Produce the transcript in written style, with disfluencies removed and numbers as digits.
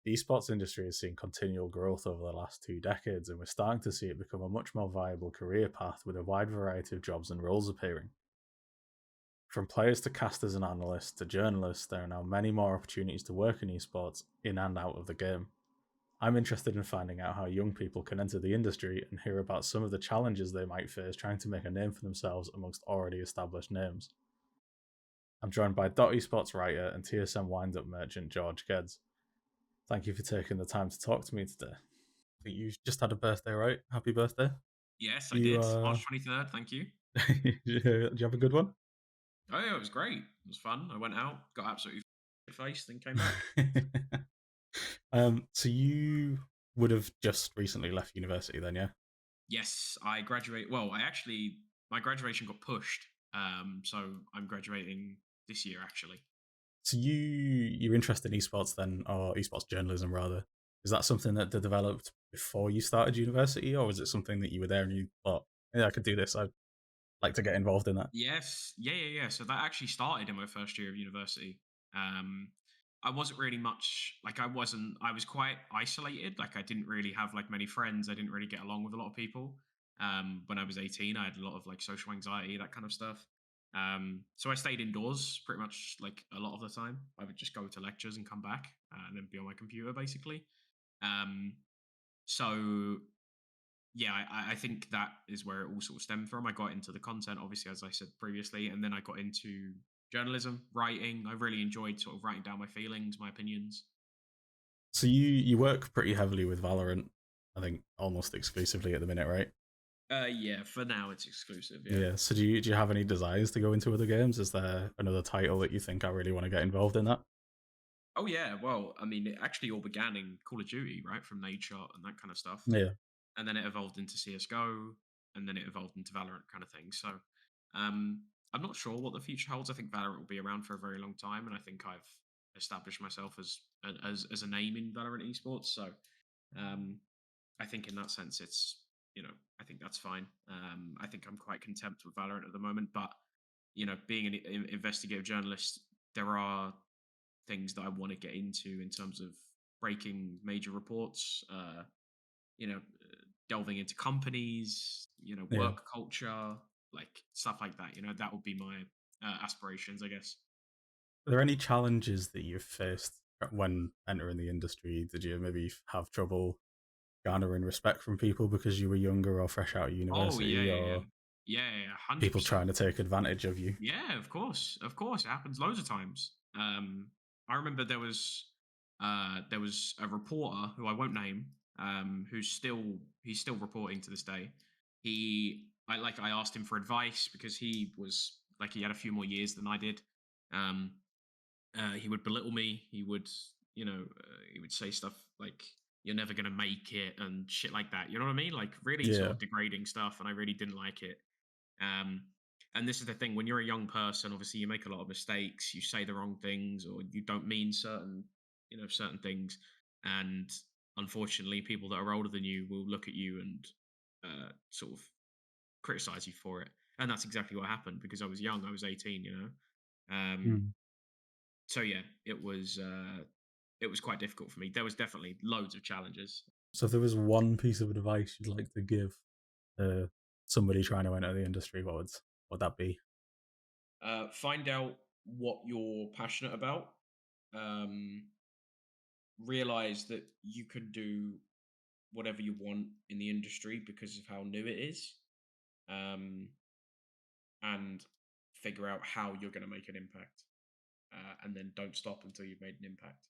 The esports industry has seen continual growth over the last 2 decades, and we're starting to see it become a much more viable career path with a wide variety of jobs and roles appearing. From players to casters and analysts to journalists, there are now many more opportunities to work in esports in and out of the game. I'm interested in finding out how young people can enter the industry and hear about some of the challenges they might face trying to make a name for themselves amongst already established names. I'm joined by Esports writer and TSM wind-up merchant George Geddes. Thank you for taking the time to talk to me today. I think you just had a birthday, right? Happy birthday. Yes, I You did. March 23rd. Thank you. did you have a good one? Oh, yeah, it was great. It was fun. I went out, got absolutely faced, then came back. So you would have just recently left university then, yeah? Yes, I graduate. Well, my graduation got pushed. So I'm graduating this year, actually. So you're interested in esports then, or esports journalism rather? Is that something that they developed before you started university, or was it something that you were there and you thought, yeah, I could do this. I'd like to get involved in that. Yes, yeah. So that actually started in my first year of university. Um, I wasn't really much like I wasn't. I was quite isolated. Like I didn't really have like many friends. I didn't really get along with a lot of people. When I was 18, I had a lot of like social anxiety, that kind of stuff. So I stayed indoors pretty much like a lot of the time. I would just go to lectures and come back and then be on my computer basically. Um, so yeah, I think that is where it all sort of stemmed from. I got into the content, obviously, as I said previously, and then I got into journalism, writing. I really enjoyed sort of writing down my feelings, my opinions. So you work pretty heavily with Valorant, I think almost exclusively at the minute, right? Yeah, for now it's exclusive. Yeah. Yeah. So do you have any desires to go into other games? Is there another title that you think I really want to get involved in that? Oh yeah. Well, I mean, it actually all began in Call of Duty, right, from Nade Shot and that kind of stuff, Yeah. and then it evolved into CS:GO, and then it evolved into Valorant kind of thing. So, um, I'm not sure what the future holds. I think Valorant will be around for a very long time, and I think I've established myself as a name in Valorant esports. So, um, I think in that sense, it's I think that's fine. I think I'm quite content with Valorant at the moment, but being an investigative journalist, there are things that I want to get into in terms of breaking major reports. Delving into companies, Yeah. work culture, like stuff like that. That would be my aspirations, I guess. Are there any challenges that you've faced when entering the industry? Did you maybe have trouble garnering respect from people because you were younger or fresh out of Oh yeah, university, yeah, yeah, or yeah, hundred people percent. trying to take advantage of you? Yeah, of course, it happens loads of times. I remember there was a reporter who I won't name, he's still reporting to this day. I asked him for advice because he was like he had a few more years than I did. Um, he would belittle me. He would say stuff like "you're never gonna make it" and shit like that. You know what I mean? Like really sort Yeah. of degrading stuff, and I really didn't like it. Um, and this is the thing: when you're a young person, obviously you make a lot of mistakes. You say the wrong things, or you don't mean certain things. And unfortunately, people that are older than you will look at you and sort of criticize you for it. And that's exactly what happened because I was young. I was 18. Mm. So yeah, it was quite difficult for me. There was definitely loads of challenges. So if there was one piece of advice you'd like to give to somebody trying to enter the industry, what would that be? Find out what you're passionate about. Um, Realize that you can do whatever you want in the industry because of how new it is, um, and figure out how you're going to make an impact. And then don't stop until you've made an impact.